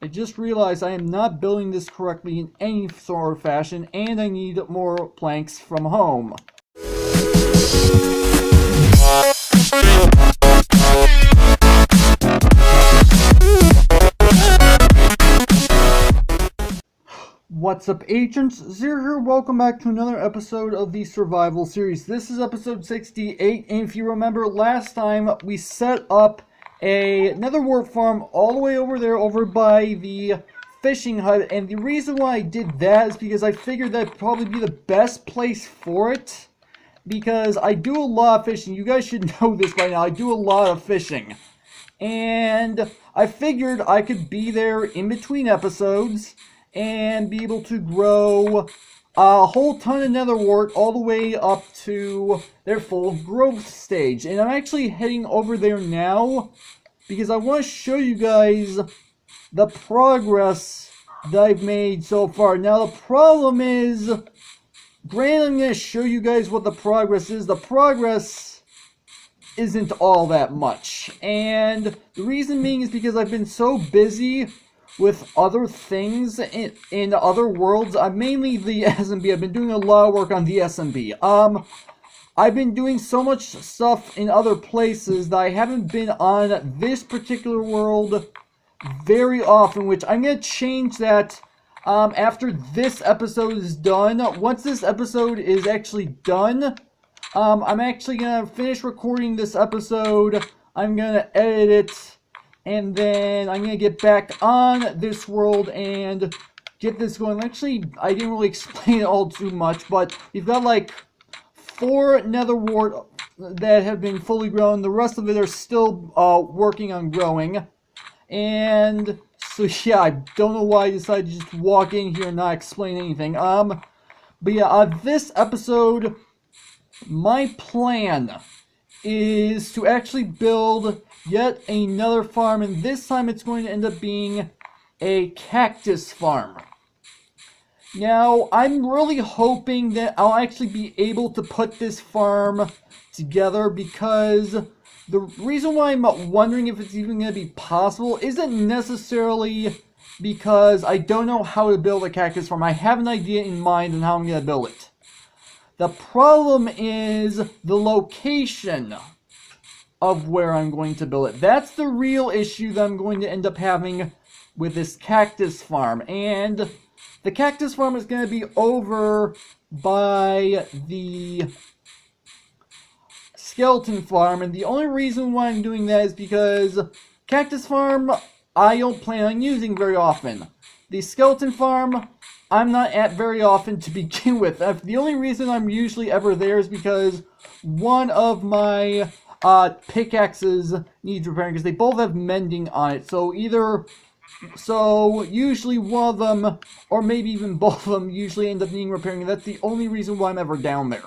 I just realized I am not building this correctly in any sort of fashion, and I need more planks from home. What's up, agents? Zero here. Welcome back to another episode of the survival series. This is episode 68, and if you remember last time, we set up another warp farm all the way over there, over by the fishing hut, and the reason why I did that is because I figured that'd probably be the best place for it, because I do a lot of fishing. You guys should know this by now. I do a lot of fishing, and I figured I could be there in between episodes and be able to grow a whole ton of nether wart all the way up to their full growth stage. And I'm actually heading over there now because I want to show you guys the progress that I've made so far. Now the problem is, granted, I'm going to show you guys what the progress is. The progress isn't all that much. And the reason being is because I've been so busy with other things in other worlds. Mainly the SMB. I've been doing a lot of work on the SMB. I've been doing so much stuff in other places that I haven't been on this particular world very often, which I'm going to change that after this episode is done. Once this episode is actually done, I'm actually going to finish recording this episode. I'm going to edit it, and then I'm going to get back on this world and get this going. Actually, I didn't really explain it all too much, but we've got like 4 nether wart that have been fully grown. The rest of it are still working on growing. And so yeah, I don't know why I decided to just walk in here and not explain anything. But yeah, this episode, my plan is to actually build yet another farm, and this time it's going to end up being a cactus farm. Now, I'm really hoping that I'll actually be able to put this farm together, because the reason why I'm wondering if it's even going to be possible isn't necessarily because I don't know how to build a cactus farm. I have an idea in mind on how I'm going to build it. The problem is the location of where I'm going to build it. That's the real issue that I'm going to end up having with this cactus farm. And the cactus farm is going to be over by the skeleton farm. And the only reason why I'm doing that is because cactus farm I don't plan on using very often. The skeleton farm I'm not at very often to begin with. The only reason I'm usually ever there is because one of my pickaxes needs repairing, because they both have mending on it. So usually one of them, or maybe even both of them, usually end up needing repairing. And that's the only reason why I'm ever down there.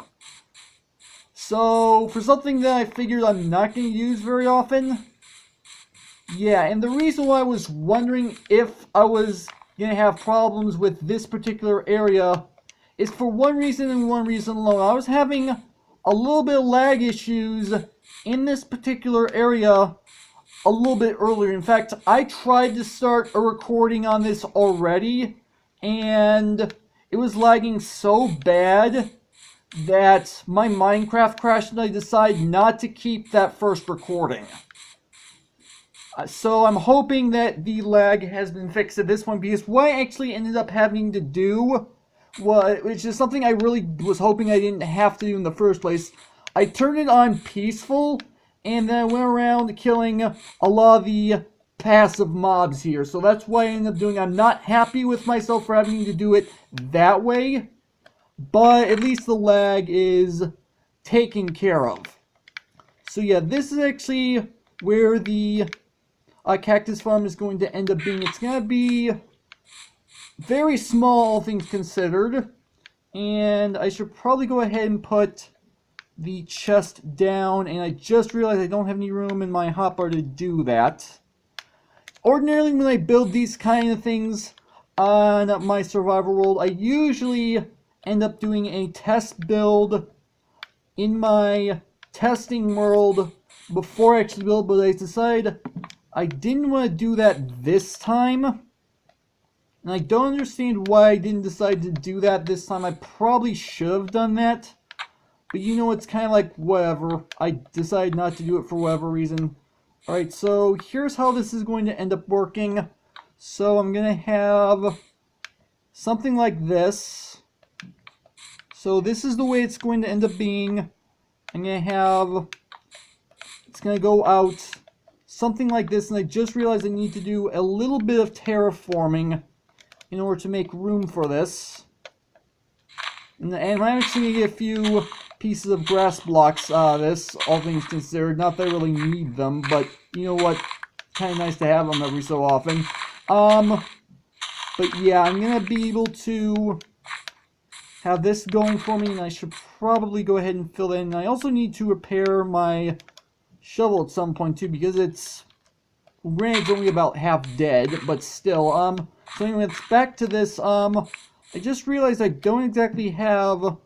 So for something that I figured I'm not going to use very often, yeah. And the reason why I was wondering if I was going to have problems with this particular area is for one reason and one reason alone. I was having a little bit of lag issues in this particular area a little bit earlier. In fact, I tried to start a recording on this already, and it was lagging so bad that my Minecraft crashed, and I decided not to keep that first recording. So I'm hoping that the lag has been fixed at this point, because what I actually ended up having to do, which is something I really was hoping I didn't have to do in the first place, I turned it on peaceful, and then I went around killing a lot of the passive mobs here. So that's what I ended up doing. I'm not happy with myself for having to do it that way, but at least the lag is taken care of. So yeah, this is actually where the cactus farm is going to end up being. It's going to be very small, all things considered. And I should probably go ahead and put the chest down, and I just realized I don't have any room in my hotbar to do that. Ordinarily, when I build these kind of things on my survival world, I usually end up doing a test build in my testing world before I actually build, but I decided I didn't want to do that this time. And I don't understand why I didn't decide to do that this time. I probably should have done that. But you know, it's kind of like, whatever. I decided not to do it for whatever reason. Alright, so here's how this is going to end up working. So I'm going to have something like this. So this is the way it's going to end up being. I'm going to have... It's going to go out something like this. And I just realized I need to do a little bit of terraforming in order to make room for this. And I'm actually going to get a few pieces of grass blocks out of this, all things considered. Not that I really need them, but you know what? Kind of nice to have them every so often. But yeah, I'm going to be able to have this going for me, and I should probably go ahead and fill that in. I also need to repair my shovel at some point too, because it's only about half dead, but still. So anyway, it's back to this. I just realized I don't exactly have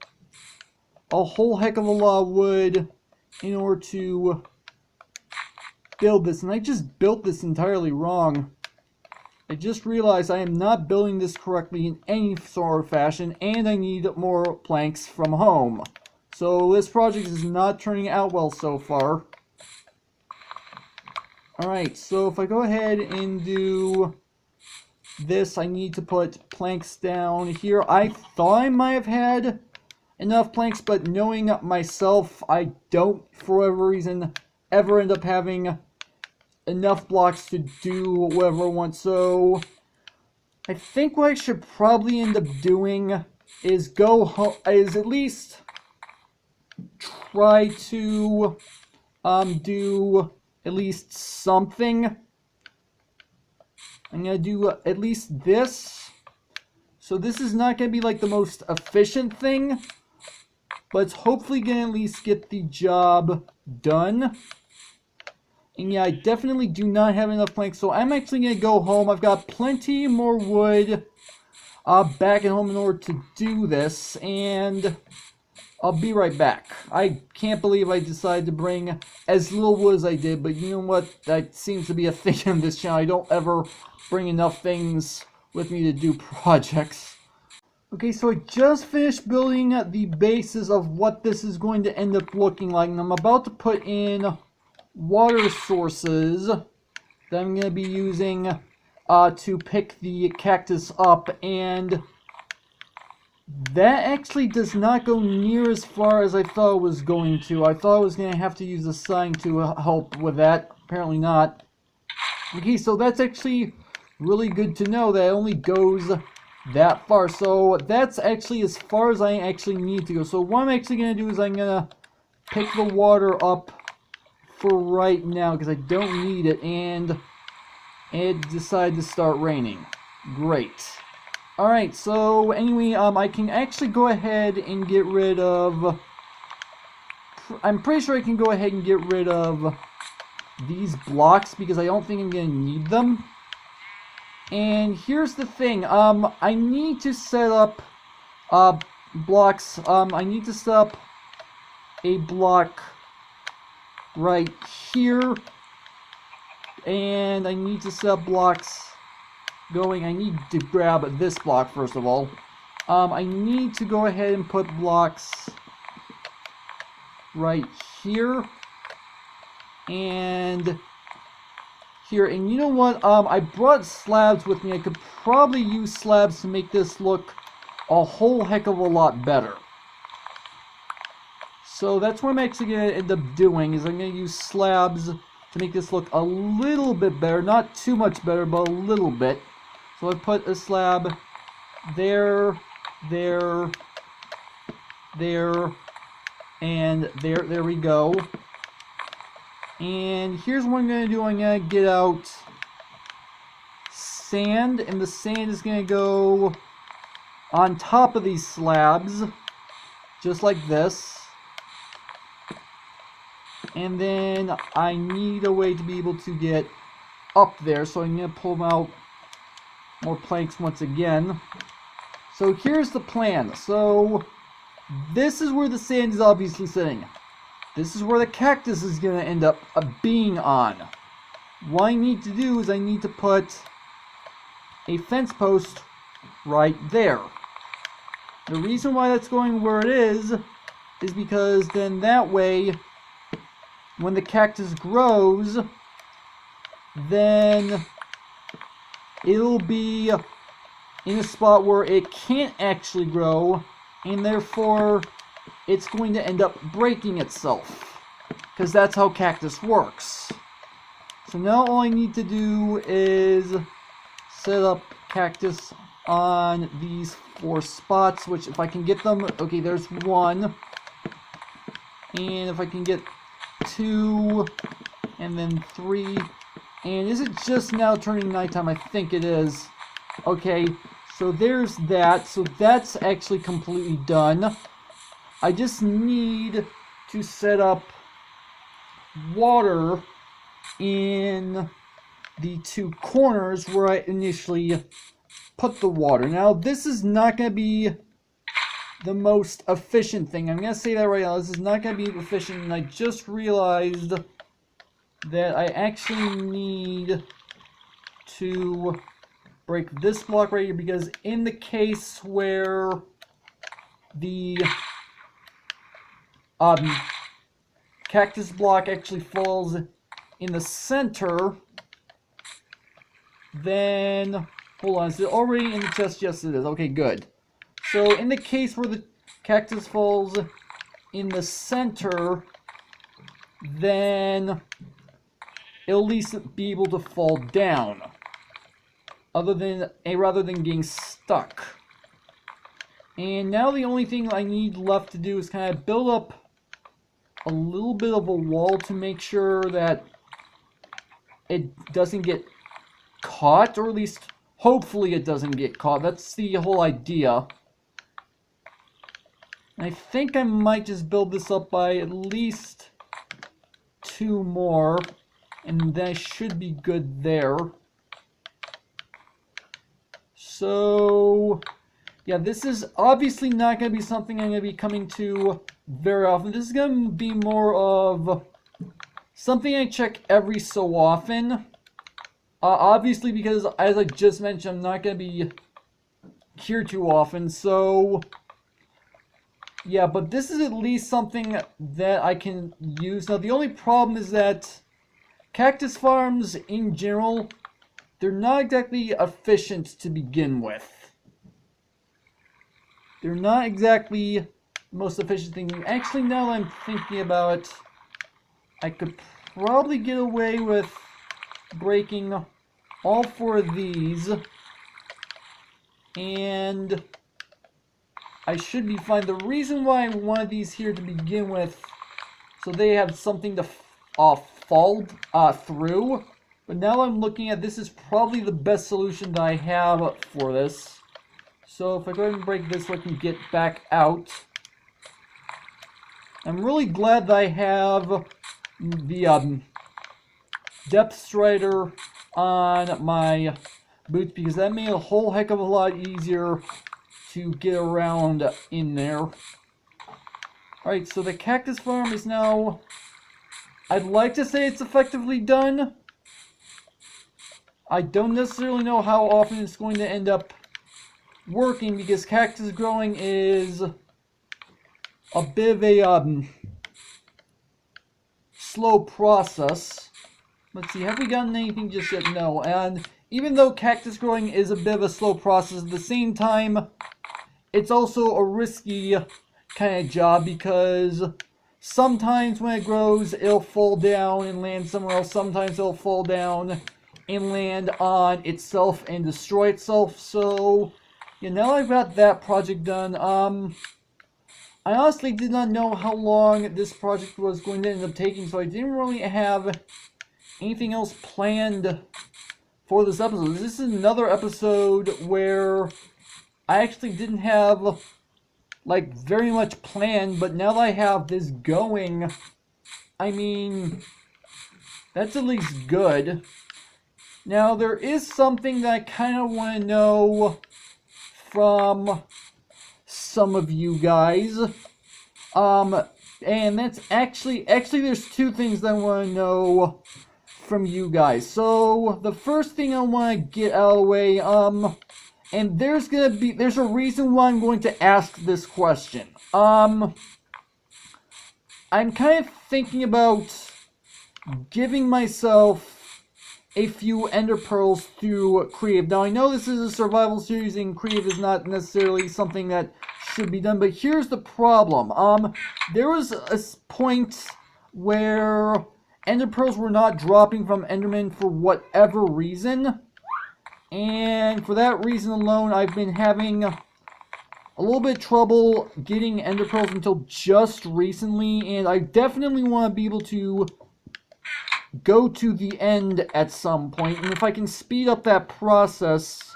a whole heck of a lot of wood in order to build this, and I just built this entirely wrong. I just realized I am not building this correctly in any sort of fashion, and I need more planks from home. So this project is not turning out well so far. Alright, so if I go ahead and do this, I need to put planks down here. I thought I might have had enough planks, but knowing myself, I don't, for whatever reason, ever end up having enough blocks to do whatever I want. So I think what I should probably end up doing is go home, is at least try to do at least something. I'm gonna do at least this. So this is not gonna be like the most efficient thing, but it's hopefully gonna at least get the job done. And yeah, I definitely do not have enough planks, so I'm actually going to go home. I've got plenty more wood back at home in order to do this, and I'll be right back. I can't believe I decided to bring as little wood as I did, but you know what? That seems to be a thing on this channel. I don't ever bring enough things with me to do projects. Okay, so I just finished building the basis of what this is going to end up looking like, and I'm about to put in water sources that I'm going to be using to pick the cactus up, and that actually does not go near as far as I thought it was going to. I thought I was going to have to use a sign to help with that. Apparently not. Okay, so that's actually really good to know that it only goes that far. So that's actually as far as I actually need to go. So what I'm actually going to do is I'm going to pick the water up for right now because I don't need it, and it decided to start raining. Great. Alright, so anyway, I can actually go ahead and get rid of... I'm pretty sure I can go ahead and get rid of these blocks because I don't think I'm going to need them. And here's the thing, I need to set up blocks. I need to set up a block right here, and I need to set up blocks going. I need to grab this block first of all. I need to go ahead and put blocks right here and here. And you know what? I brought slabs with me. I could probably use slabs to make this look a whole heck of a lot better. So that's what I'm actually going to end up doing, is I'm going to use slabs to make this look a little bit better. Not too much better, but a little bit. So I put a slab there, there, there, and there. There we go. And here's what I'm going to do. I'm going to get out sand, and the sand is going to go on top of these slabs, just like this. And then I need a way to be able to get up there, so I'm going to pull out more planks once again. So here's the plan. So this is where the sand is obviously sitting. This is where the cactus is going to end up being on. What I need to do is I need to put a fence post right there. The reason why that's going where it is because then that way, when the cactus grows, then it'll be in a spot where it can't actually grow, and therefore it's going to end up breaking itself, because that's how cactus works. So now all I need to do is set up cactus on these 4 spots, which if I can get them, okay, there's 1, and if I can get 2, and then 3, and is it just now turning nighttime? I think it is. Okay, so there's that, so that's actually completely done. I just need to set up water in the 2 corners where I initially put the water. Now, this is not going to be the most efficient thing. I'm going to say that right now. This is not going to be efficient, and I just realized that I actually need to break this block right here, because in the case where the cactus block actually falls in the center, then, hold on, is it already in the chest? Yes, it is. Okay, good. So, in the case where the cactus falls in the center, then it'll at least be able to fall down, rather than getting stuck. And now the only thing I need left to do is kind of build up a little bit of a wall to make sure that it doesn't get caught, or at least hopefully it doesn't get caught. That's the whole idea. And I think I might just build this up by at least 2 more, and then I should be good there. So, yeah, this is obviously not going to be something I'm going to be coming to very often. This is going to be more of something I check every so often. Obviously, because, as I just mentioned, I'm not going to be here too often, so yeah, but this is at least something that I can use. Now, the only problem is that cactus farms, in general, they're not exactly efficient to begin with. They're not exactly the most efficient thing. Actually, now that I'm thinking about it, I could probably get away with breaking all 4 of these, and I should be fine. The reason why I wanted these here to begin with, so they have something to fall through, but now I'm looking at this is probably the best solution that I have for this. So if I go ahead and break this so I can get back out. I'm really glad that I have the depth strider on my boots, because that made a whole heck of a lot easier to get around in there. Alright, so the cactus farm is now, I'd like to say it's effectively done. I don't necessarily know how often it's going to end up working, because cactus growing is a bit of a slow process. Let's see, have we gotten anything just yet? No. And even though cactus growing is a bit of a slow process, at the same time, it's also a risky kind of job, because sometimes when it grows, it'll fall down and land somewhere else. Sometimes it'll fall down and land on itself and destroy itself. So, yeah, now I've got that project done. I honestly did not know how long this project was going to end up taking, so I didn't really have anything else planned for this episode. This is another episode where I actually didn't have, like, very much planned, but now that I have this going, I mean, that's at least good. Now, there is something that I kind of want to know from some of you guys. And that's actually there's 2 things that I want to know from you guys. So, the first thing I want to get out of the way, And there's a reason why I'm going to ask this question. I'm kind of thinking about giving myself a few ender pearls through creative. Now, I know this is a survival series and creative is not necessarily something that should be done, but here's the problem. There was a point where ender pearls were not dropping from Enderman for whatever reason, and for that reason alone, I've been having a little bit of trouble getting ender pearls until just recently, and I definitely want to be able to go to the end at some point, and if I can speed up that process,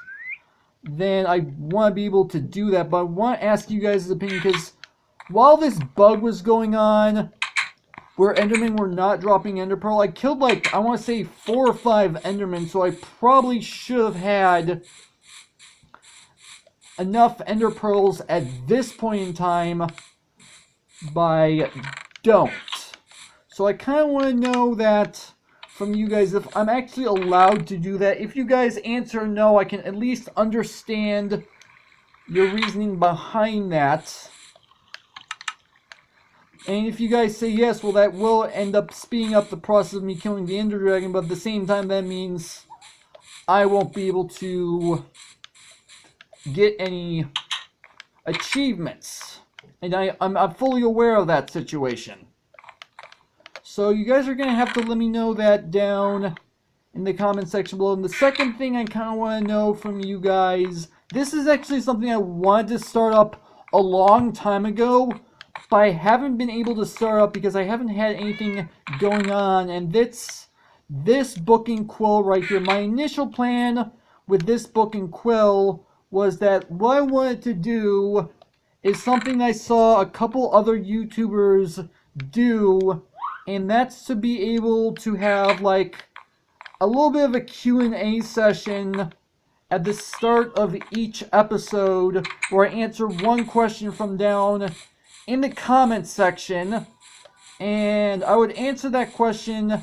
then I want to be able to do that. But I want to ask you guys' opinion, because while this bug was going on where Endermen were not dropping ender pearl, I killed like, I want to say 4 or 5 Endermen, so I probably should have had enough ender pearls at this point in time, but I don't. So I kind of want to know that from you guys, if I'm actually allowed to do that. If you guys answer no, I can at least understand your reasoning behind that. And if you guys say yes, well, that will end up speeding up the process of me killing the Ender Dragon, but at the same time, that means I won't be able to get any achievements. And I'm fully aware of that situation. So you guys are going to have to let me know that down in the comment section below. And the second thing I kind of want to know from you guys, this is actually something I wanted to start up a long time ago, but I haven't been able to start up because I haven't had anything going on. And this book and quill right here, my initial plan with this book and quill was that what I wanted to do is something I saw a couple other YouTubers do, and that's to be able to have like a little bit of a Q&A session at the start of each episode where I answer one question from down in the comment section, and I would answer that question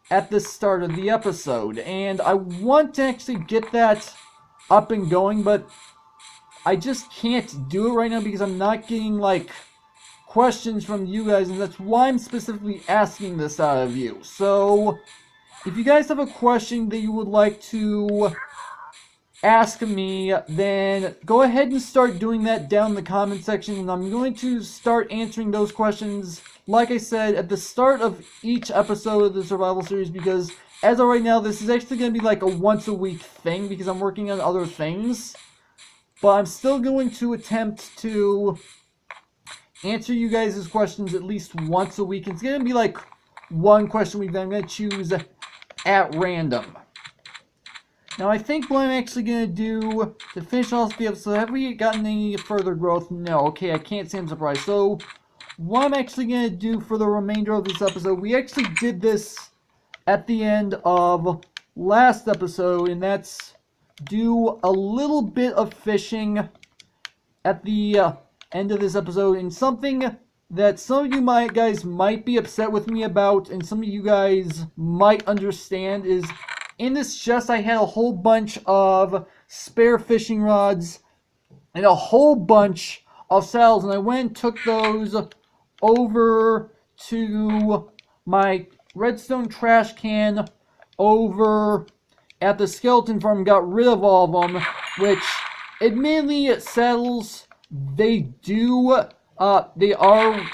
at the start of the episode. And I want to actually get that up and going, but I just can't do it right now because I'm not getting like questions from you guys, and that's why I'm specifically asking this out of you. So if you guys have a question that you would like to ask me, then go ahead and start doing that down in the comment section, and I'm going to start answering those questions, like I said, at the start of each episode of the survival series, because as of right now, this is actually going to be like a once a week thing because I'm working on other things. But I'm still going to attempt to answer you guys' questions at least once a week. It's going to be like one question a week that I'm going to choose at random. Now, I think what I'm actually going to do to finish off the episode, have we gotten any further growth? No. Okay, I can't say I'm surprised. So, what I'm actually going to do for the remainder of this episode, we actually did this at the end of last episode, and that's do a little bit of fishing at the end of this episode. And something that some of you guys might be upset with me about, and some of you guys might understand, is in this chest I had a whole bunch of spare fishing rods and a whole bunch of saddles, and I went and took those over to my redstone trash can over at the skeleton farm, got rid of all of them, which admittedly saddles, they are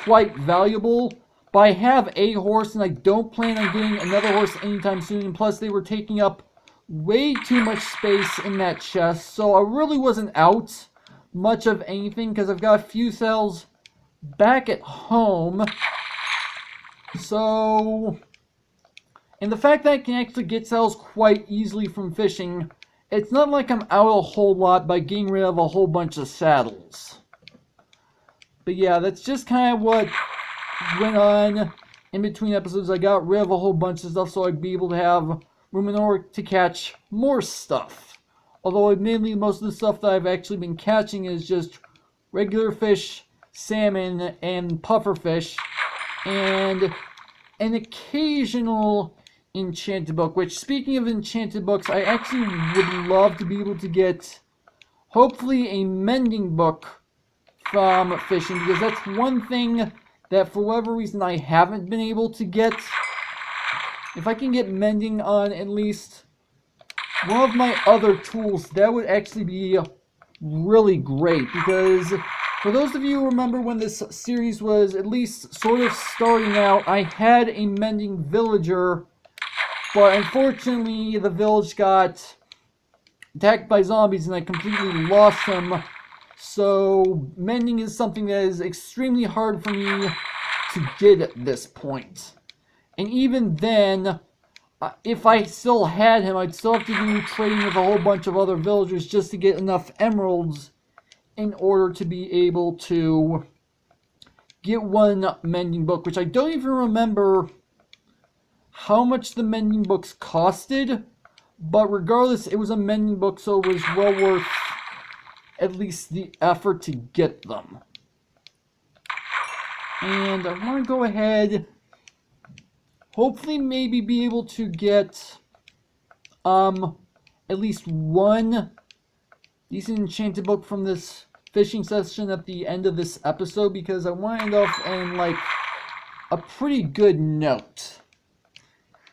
quite valuable, but I have a horse and I don't plan on getting another horse anytime soon, and plus they were taking up way too much space in that chest, so I really wasn't out much of anything because I've got a few saddles back at home. So, and the fact that I can actually get saddles quite easily from fishing, it's not like I'm out a whole lot by getting rid of a whole bunch of saddles. But yeah, that's just kind of what went on in between episodes. I got rid of a whole bunch of stuff so I'd be able to have room in order to catch more stuff. Although admittedly most of the stuff that I've actually been catching is just regular fish, salmon, and pufferfish, and an occasional enchanted book. Which, speaking of enchanted books, I actually would love to be able to get hopefully a mending book from fishing, because that's one thing that for whatever reason I haven't been able to get. If I can get mending on at least one of my other tools, that would actually be really great, because for those of you who remember when this series was at least sort of starting out, I had a mending villager, but unfortunately the village got attacked by zombies and I completely lost him. So mending is something that is extremely hard for me to get at this point. And even then, if I still had him, I'd still have to do trading with a whole bunch of other villagers just to get enough emeralds in order to be able to get one mending book, which I don't even remember how much the mending books costed, but regardless, it was a mending book, so it was well worth at least the effort to get them. And I want to go ahead, hopefully maybe be able to get at least one decent enchanted book from this fishing session at the end of this episode, because I want to end off in like a pretty good note.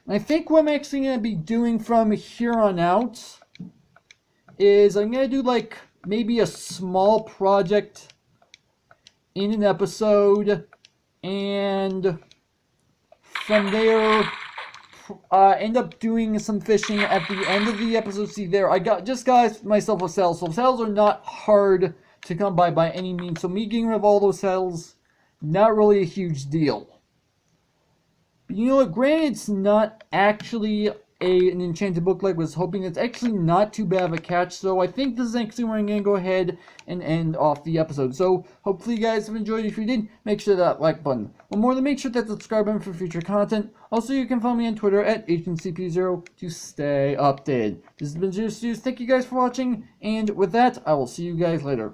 And I think what I'm actually going to be doing from here on out is I'm going to do like maybe a small project in an episode, and from there end up doing some fishing at the end of the episode. See there, I just got myself a saddle. So saddles are not hard to come by any means. So me getting rid of all those saddles, not really a huge deal. But you know what, granted it's not actually an enchanted book like I was hoping. It's actually not too bad of a catch. So I think this is actually where I'm going to go ahead and end off the episode. So hopefully you guys have enjoyed. If you did, make sure that like button. One more than make sure that subscribe button for future content. Also, you can follow me on Twitter at AgentCP0 to stay updated. This has been Zero Studios. Thank you guys for watching, and with that, I will see you guys later.